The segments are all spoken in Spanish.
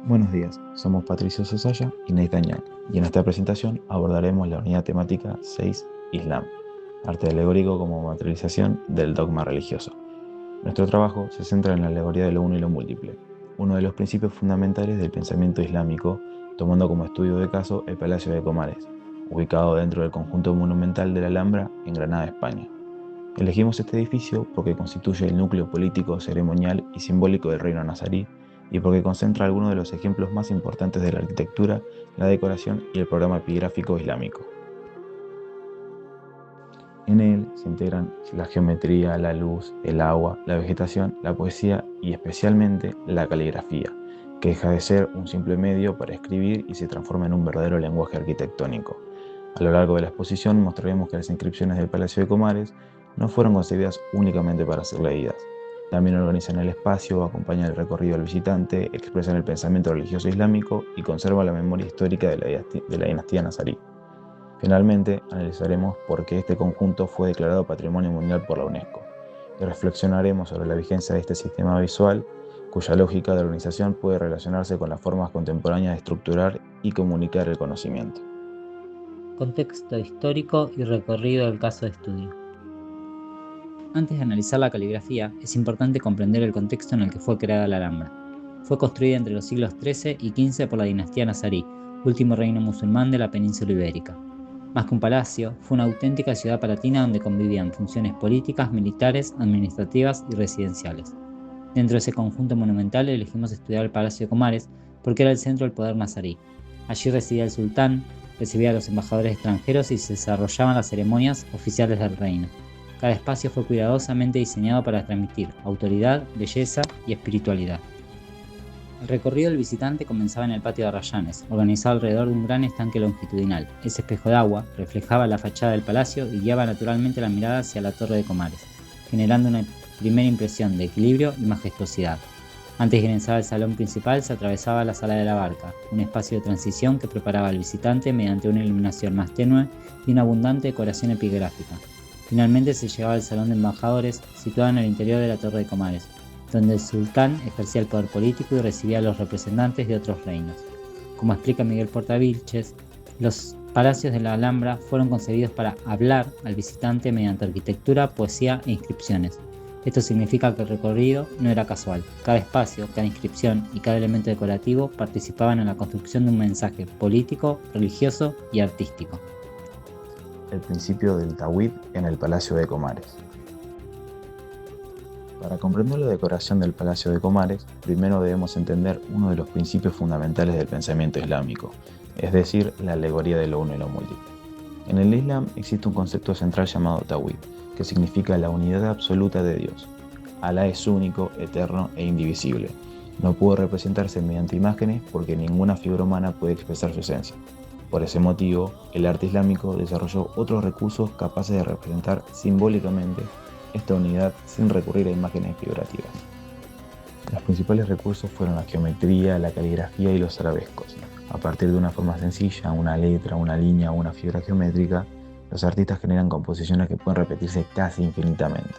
Buenos días, somos Patricio Sosaya y Nathan Young, y en esta presentación abordaremos la unidad temática 6, Islam, arte alegórico como materialización del dogma religioso. Nuestro trabajo se centra en la alegoría de lo uno y lo múltiple, uno de los principios fundamentales del pensamiento islámico, tomando como estudio de caso el Palacio de Comares, ubicado dentro del conjunto monumental de la Alhambra en Granada, España. Elegimos este edificio porque constituye el núcleo político, ceremonial y simbólico del reino nazarí y porque concentra algunos de los ejemplos más importantes de la arquitectura, la decoración y el programa epigráfico islámico. En él se integran la geometría, la luz, el agua, la vegetación, la poesía y especialmente la caligrafía, que deja de ser un simple medio para escribir y se transforma en un verdadero lenguaje arquitectónico. A lo largo de la exposición mostraremos que las inscripciones del Palacio de Comares no fueron concebidas únicamente para ser leídas. También organizan el espacio, acompañan el recorrido del visitante, expresan el pensamiento religioso islámico y conservan la memoria histórica de la dinastía nazarí. Finalmente, analizaremos por qué este conjunto fue declarado Patrimonio Mundial por la UNESCO y reflexionaremos sobre la vigencia de este sistema visual, cuya lógica de organización puede relacionarse con las formas contemporáneas de estructurar y comunicar el conocimiento. Contexto histórico y recorrido del caso de estudio. Antes de analizar la caligrafía, es importante comprender el contexto en el que fue creada la Alhambra. Fue construida entre los siglos XIII y XV por la dinastía nazarí, último reino musulmán de la península ibérica. Más que un palacio, fue una auténtica ciudad palatina donde convivían funciones políticas, militares, administrativas y residenciales. Dentro de ese conjunto monumental elegimos estudiar el Palacio de Comares porque era el centro del poder nazarí. Allí residía el sultán, recibía a los embajadores extranjeros y se desarrollaban las ceremonias oficiales del reino. Cada espacio fue cuidadosamente diseñado para transmitir autoridad, belleza y espiritualidad. El recorrido del visitante comenzaba en el patio de Arrayanes, organizado alrededor de un gran estanque longitudinal. Ese espejo de agua reflejaba la fachada del palacio y guiaba naturalmente la mirada hacia la Torre de Comares, generando una primera impresión de equilibrio y majestuosidad. Antes de ingresar al salón principal se atravesaba la sala de la barca, un espacio de transición que preparaba al visitante mediante una iluminación más tenue y una abundante decoración epigráfica. Finalmente se llegaba al salón de embajadores, situado en el interior de la Torre de Comares, donde el sultán ejercía el poder político y recibía a los representantes de otros reinos. Como explica Miguel Portavilches, los palacios de la Alhambra fueron concebidos para hablar al visitante mediante arquitectura, poesía e inscripciones. Esto significa que el recorrido no era casual. Cada espacio, cada inscripción y cada elemento decorativo participaban en la construcción de un mensaje político, religioso y artístico. El principio del Tawhid en el Palacio de Comares. Para comprender la decoración del Palacio de Comares, primero debemos entender uno de los principios fundamentales del pensamiento islámico, es decir, la alegoría de lo uno y lo múltiple. En el Islam existe un concepto central llamado Tawhid, que significa la unidad absoluta de Dios. Alá es único, eterno e indivisible. No puede representarse mediante imágenes porque ninguna figura humana puede expresar su esencia. Por ese motivo, el arte islámico desarrolló otros recursos capaces de representar simbólicamente esta unidad sin recurrir a imágenes figurativas. Los principales recursos fueron la geometría, la caligrafía y los arabescos. A partir de una forma sencilla, una letra, una línea o una figura geométrica, los artistas generan composiciones que pueden repetirse casi infinitamente.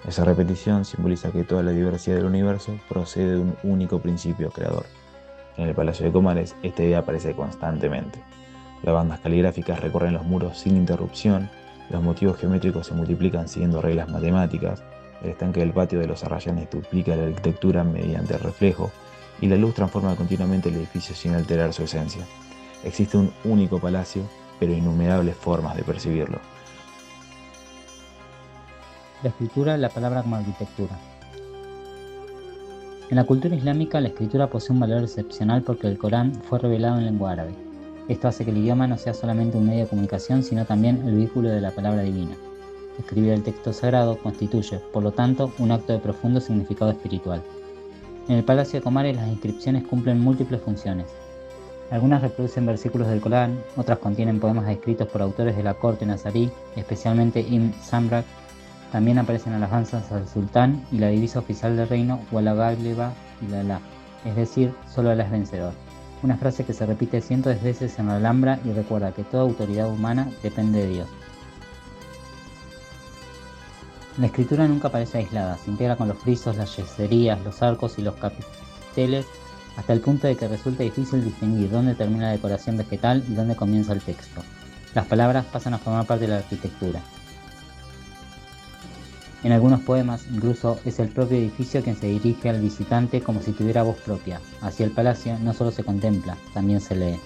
Esa repetición simboliza que toda la diversidad del universo procede de un único principio creador. En el Palacio de Comares, esta idea aparece constantemente. Las bandas caligráficas recorren los muros sin interrupción, los motivos geométricos se multiplican siguiendo reglas matemáticas, el estanque del patio de los Arrayanes duplica la arquitectura mediante el reflejo, y la luz transforma continuamente el edificio sin alterar su esencia. Existe un único palacio, pero innumerables formas de percibirlo. La escritura, la palabra como arquitectura. En la cultura islámica, la escritura posee un valor excepcional porque el Corán fue revelado en lengua árabe. Esto hace que el idioma no sea solamente un medio de comunicación, sino también el vehículo de la palabra divina. Escribir el texto sagrado constituye, por lo tanto, un acto de profundo significado espiritual. En el Palacio de Comares las inscripciones cumplen múltiples funciones. Algunas reproducen versículos del Corán, otras contienen poemas escritos por autores de la corte nazarí, especialmente Ibn Samrak. También aparecen alabanzas al sultán y la divisa oficial del reino, Wala Ghaliba Illallah, es decir, solo Alá es vencedor. Una frase que se repite cientos de veces en la Alhambra y recuerda que toda autoridad humana depende de Dios. La escritura nunca aparece aislada, se integra con los frisos, las yeserías, los arcos y los capiteles hasta el punto de que resulta difícil distinguir dónde termina la decoración vegetal y dónde comienza el texto. Las palabras pasan a formar parte de la arquitectura. En algunos poemas, incluso, es el propio edificio quien se dirige al visitante como si tuviera voz propia. Así el palacio no solo se contempla, también se lee.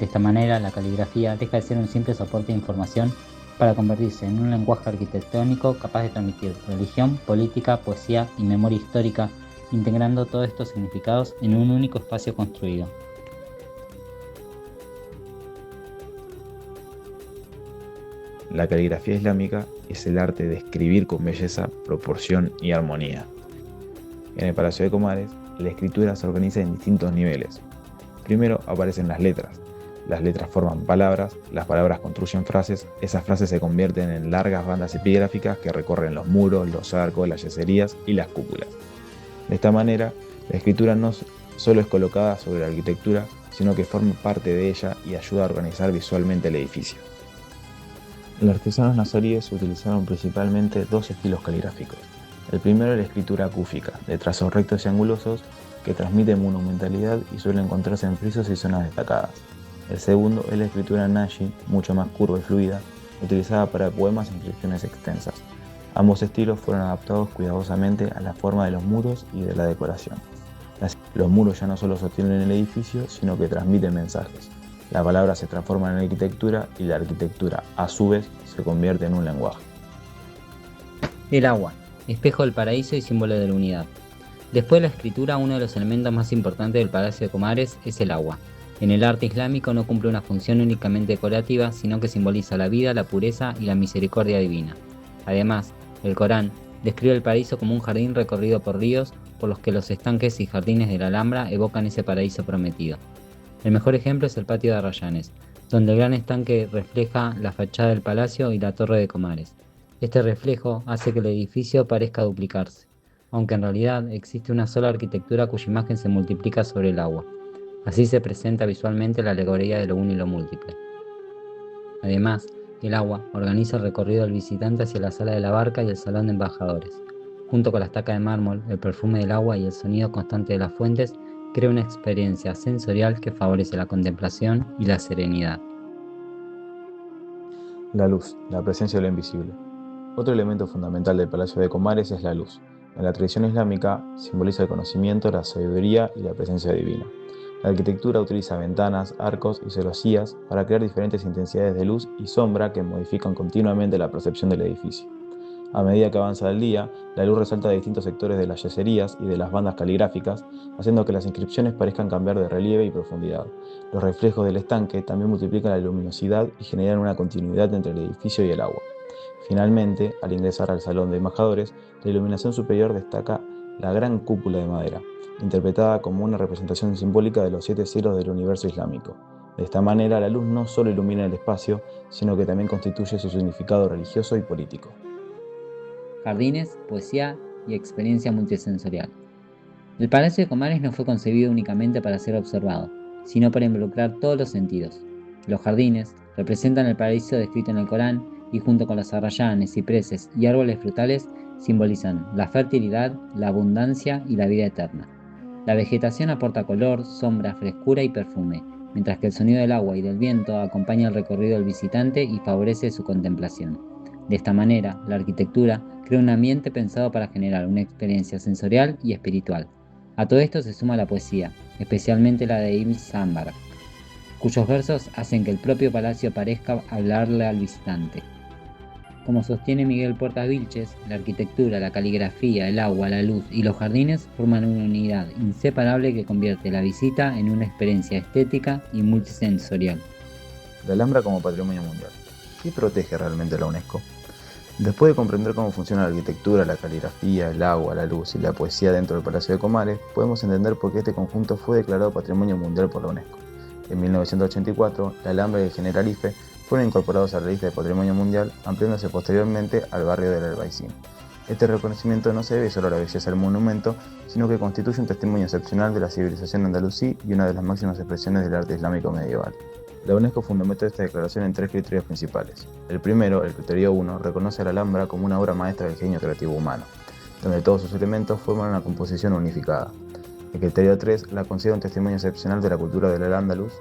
De esta manera, la caligrafía deja de ser un simple soporte de información para convertirse en un lenguaje arquitectónico capaz de transmitir religión, política, poesía y memoria histórica, integrando todos estos significados en un único espacio construido. La caligrafía islámica es el arte de escribir con belleza, proporción y armonía. En el Palacio de Comares, la escritura se organiza en distintos niveles. Primero aparecen las letras. Las letras forman palabras, las palabras construyen frases, esas frases se convierten en largas bandas epigráficas que recorren los muros, los arcos, las yeserías y las cúpulas. De esta manera, la escritura no solo es colocada sobre la arquitectura, sino que forma parte de ella y ayuda a organizar visualmente el edificio. Los artesanos nazaríes utilizaron principalmente dos estilos caligráficos. El primero es la escritura cúfica, de trazos rectos y angulosos, que transmiten monumentalidad y suele encontrarse en frisos y zonas destacadas. El segundo es la escritura nashi, mucho más curva y fluida, utilizada para poemas e inscripciones extensas. Ambos estilos fueron adaptados cuidadosamente a la forma de los muros y de la decoración. Los muros ya no solo sostienen el edificio, sino que transmiten mensajes. La palabra se transforma en arquitectura y la arquitectura, a su vez, se convierte en un lenguaje. El agua, espejo del paraíso y símbolo de la unidad. Después de la escritura, uno de los elementos más importantes del Palacio de Comares es el agua. En el arte islámico no cumple una función únicamente decorativa, sino que simboliza la vida, la pureza y la misericordia divina. Además, el Corán describe el paraíso como un jardín recorrido por ríos, por los que los estanques y jardines de la Alhambra evocan ese paraíso prometido. El mejor ejemplo es el patio de Arrayanes, donde el gran estanque refleja la fachada del palacio y la torre de Comares. Este reflejo hace que el edificio parezca duplicarse, aunque en realidad existe una sola arquitectura cuya imagen se multiplica sobre el agua. Así se presenta visualmente la alegoría de lo uno y lo múltiple. Además, el agua organiza el recorrido del visitante hacia la sala de la barca y el salón de embajadores. Junto con la estaca de mármol, el perfume del agua y el sonido constante de las fuentes, crea una experiencia sensorial que favorece la contemplación y la serenidad. La luz, la presencia de lo invisible. Otro elemento fundamental del Palacio de Comares es la luz. En la tradición islámica simboliza el conocimiento, la sabiduría y la presencia divina. La arquitectura utiliza ventanas, arcos y celosías para crear diferentes intensidades de luz y sombra que modifican continuamente la percepción del edificio. A medida que avanza el día, la luz resalta de distintos sectores de las yeserías y de las bandas caligráficas, haciendo que las inscripciones parezcan cambiar de relieve y profundidad. Los reflejos del estanque también multiplican la luminosidad y generan una continuidad entre el edificio y el agua. Finalmente, al ingresar al salón de embajadores, la iluminación superior destaca la gran cúpula de madera, interpretada como una representación simbólica de los 7 cielos del universo islámico. De esta manera, la luz no solo ilumina el espacio, sino que también constituye su significado religioso y político. Jardines, poesía y experiencia multisensorial. El Palacio de Comares no fue concebido únicamente para ser observado, sino para involucrar todos los sentidos. Los jardines representan el paraíso descrito en el Corán y junto con los arrayanes, cipreses y árboles frutales simbolizan la fertilidad, la abundancia y la vida eterna. La vegetación aporta color, sombra, frescura y perfume, mientras que el sonido del agua y del viento acompaña el recorrido del visitante y favorece su contemplación. De esta manera, la arquitectura crea un ambiente pensado para generar una experiencia sensorial y espiritual. A todo esto se suma la poesía, especialmente la de Ibn Sambar, cuyos versos hacen que el propio palacio parezca hablarle al visitante. Como sostiene Miguel Portas Vilches, la arquitectura, la caligrafía, el agua, la luz y los jardines forman una unidad inseparable que convierte la visita en una experiencia estética y multisensorial. La Alhambra como Patrimonio Mundial. ¿Qué protege realmente la UNESCO? Después de comprender cómo funciona la arquitectura, la caligrafía, el agua, la luz y la poesía dentro del Palacio de Comares, podemos entender por qué este conjunto fue declarado Patrimonio Mundial por la UNESCO. En 1984, la Alhambra y el Generalife fueron incorporados a la lista de Patrimonio Mundial, ampliándose posteriormente al barrio del Albaicín. Este reconocimiento no se debe solo a la belleza del monumento, sino que constituye un testimonio excepcional de la civilización andalusí y una de las máximas expresiones del arte islámico medieval. La UNESCO fundamentó esta declaración en 3 criterios principales. El primero, el criterio 1, reconoce a la Alhambra como una obra maestra del genio creativo humano, donde todos sus elementos forman una composición unificada. El criterio 3 la considera un testimonio excepcional de la cultura del Al-Ándalus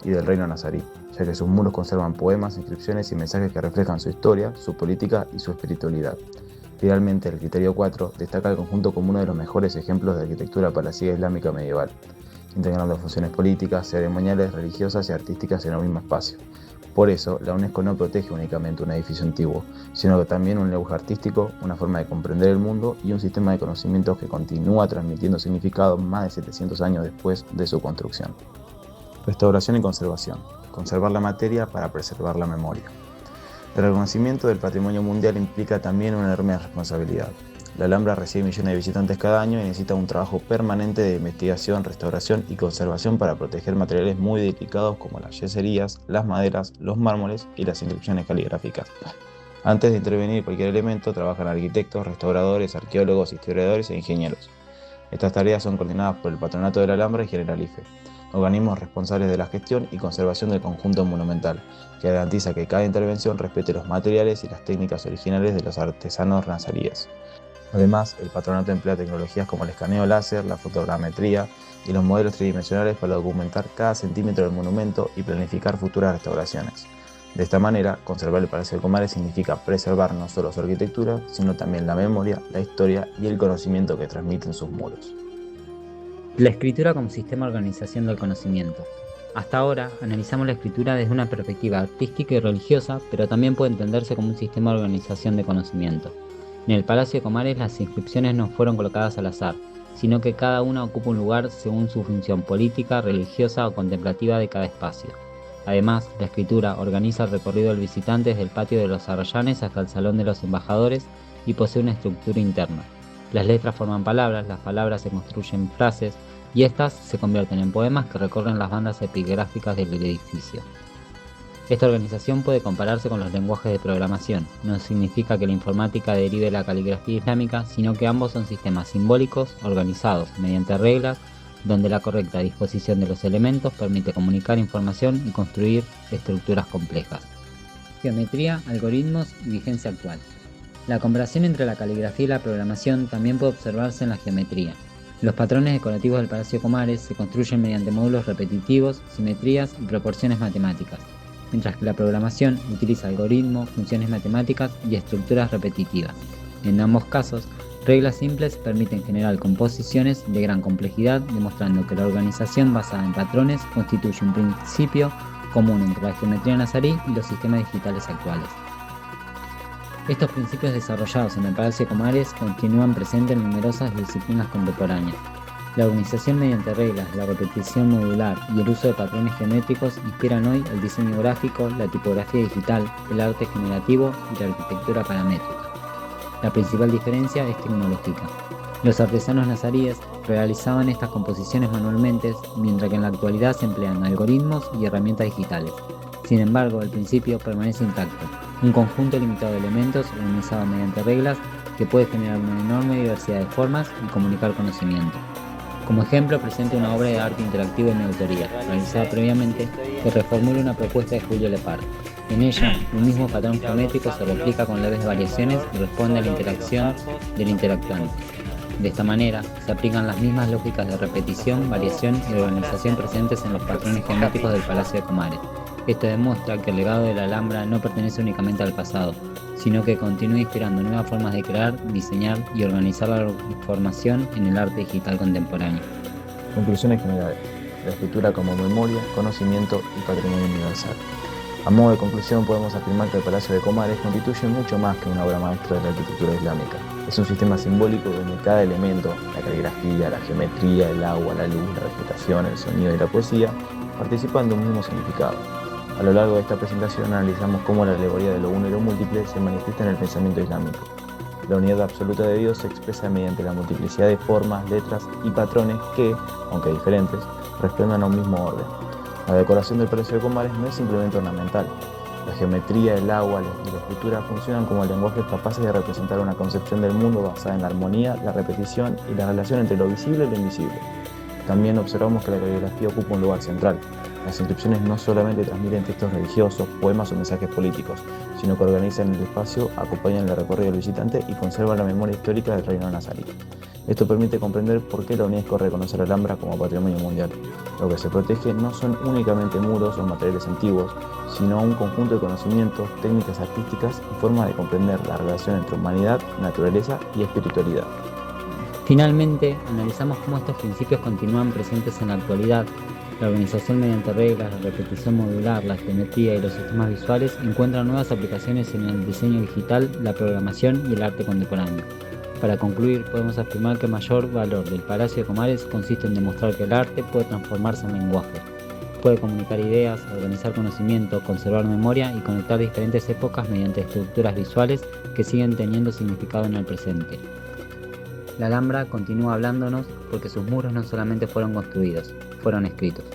y del reino nazarí, ya que sus muros conservan poemas, inscripciones y mensajes que reflejan su historia, su política y su espiritualidad. Finalmente, el criterio 4 destaca el conjunto como uno de los mejores ejemplos de arquitectura palaciega islámica medieval, integrando funciones políticas, ceremoniales, religiosas y artísticas en un mismo espacio. Por eso, la UNESCO no protege únicamente un edificio antiguo, sino que también un lenguaje artístico, una forma de comprender el mundo y un sistema de conocimientos que continúa transmitiendo significado más de 700 años después de su construcción. Restauración y conservación. Conservar la materia para preservar la memoria. El reconocimiento del patrimonio mundial implica también una enorme responsabilidad. La Alhambra recibe millones de visitantes cada año y necesita un trabajo permanente de investigación, restauración y conservación para proteger materiales muy delicados como las yeserías, las maderas, los mármoles y las inscripciones caligráficas. Antes de intervenir cualquier elemento, trabajan arquitectos, restauradores, arqueólogos, historiadores e ingenieros. Estas tareas son coordinadas por el Patronato de la Alhambra y Generalife, organismos responsables de la gestión y conservación del conjunto monumental, que garantiza que cada intervención respete los materiales y las técnicas originales de los artesanos nazaríes. Además, el patronato emplea tecnologías como el escaneo láser, la fotogrametría y los modelos tridimensionales para documentar cada centímetro del monumento y planificar futuras restauraciones. De esta manera, conservar el Palacio de Comares significa preservar no solo su arquitectura, sino también la memoria, la historia y el conocimiento que transmiten sus muros. La escritura como sistema de organización del conocimiento. Hasta ahora analizamos la escritura desde una perspectiva artística y religiosa, pero también puede entenderse como un sistema de organización de conocimiento. En el Palacio de Comares las inscripciones no fueron colocadas al azar, sino que cada una ocupa un lugar según su función política, religiosa o contemplativa de cada espacio. Además, la escritura organiza el recorrido del visitante desde el patio de los arrayanes hasta el salón de los embajadores y posee una estructura interna. Las letras forman palabras, las palabras se construyen frases y estas se convierten en poemas que recorren las bandas epigráficas del edificio. Esta organización puede compararse con los lenguajes de programación. No significa que la informática derive de la caligrafía islámica, sino que ambos son sistemas simbólicos organizados mediante reglas donde la correcta disposición de los elementos permite comunicar información y construir estructuras complejas. Geometría, algoritmos y vigencia actual. La comparación entre la caligrafía y la programación también puede observarse en la geometría. Los patrones decorativos del Palacio de Comares se construyen mediante módulos repetitivos, simetrías y proporciones matemáticas, mientras que la programación utiliza algoritmos, funciones matemáticas y estructuras repetitivas. En ambos casos, reglas simples permiten generar composiciones de gran complejidad, demostrando que la organización basada en patrones constituye un principio común entre la geometría nazarí y los sistemas digitales actuales. Estos principios desarrollados en el Palacio de Comares continúan presentes en numerosas disciplinas contemporáneas. La organización mediante reglas, la repetición modular y el uso de patrones geométricos inspiran hoy el diseño gráfico, la tipografía digital, el arte generativo y la arquitectura paramétrica. La principal diferencia es tecnológica. Los artesanos nazaríes realizaban estas composiciones manualmente, mientras que en la actualidad se emplean algoritmos y herramientas digitales. Sin embargo, el principio permanece intacto, un conjunto limitado de elementos organizado mediante reglas que puede generar una enorme diversidad de formas y comunicar conocimiento. Como ejemplo, presenta una obra de arte interactivo de mi autoría, realizada previamente, que reformula una propuesta de Julio Lepard. En ella, un mismo patrón geométrico se replica con leves variaciones y responde a la interacción del interactuante. De esta manera, se aplican las mismas lógicas de repetición, variación y organización presentes en los patrones geométricos del Palacio de Comares. Esto demuestra que el legado de la Alhambra no pertenece únicamente al pasado, sino que continúa inspirando nuevas formas de crear, diseñar y organizar la información en el arte digital contemporáneo. Conclusiones generales. La escritura como memoria, conocimiento y patrimonio universal. A modo de conclusión, podemos afirmar que el Palacio de Comares constituye mucho más que una obra maestra de la arquitectura islámica. Es un sistema simbólico donde cada elemento, la caligrafía, la geometría, el agua, la luz, la vegetación, el sonido y la poesía, participan de un mismo significado. A lo largo de esta presentación analizamos cómo la alegoría de lo uno y lo múltiple se manifiesta en el pensamiento islámico. La unidad absoluta de Dios se expresa mediante la multiplicidad de formas, letras y patrones que, aunque diferentes, responden a un mismo orden. La decoración del Palacio de Comares no es simplemente ornamental. La geometría, el agua y la escritura funcionan como lenguajes capaces de representar una concepción del mundo basada en la armonía, la repetición y la relación entre lo visible y lo invisible. También observamos que la caligrafía ocupa un lugar central. Las inscripciones no solamente transmiten textos religiosos, poemas o mensajes políticos, sino que organizan el espacio, acompañan el recorrido del visitante y conservan la memoria histórica del reino nazarí. Esto permite comprender por qué la UNESCO reconoce la Alhambra como patrimonio mundial. Lo que se protege no son únicamente muros o materiales antiguos, sino un conjunto de conocimientos, técnicas artísticas y formas de comprender la relación entre humanidad, naturaleza y espiritualidad. Finalmente, analizamos cómo estos principios continúan presentes en la actualidad. La organización mediante reglas, la repetición modular, la geometría y los sistemas visuales encuentran nuevas aplicaciones en el diseño digital, la programación y el arte contemporáneo. Para concluir, podemos afirmar que el mayor valor del Palacio de Comares consiste en demostrar que el arte puede transformarse en lenguaje. Puede comunicar ideas, organizar conocimiento, conservar memoria y conectar diferentes épocas mediante estructuras visuales que siguen teniendo significado en el presente. La Alhambra continúa hablándonos porque sus muros no solamente fueron construidos, fueron escritos.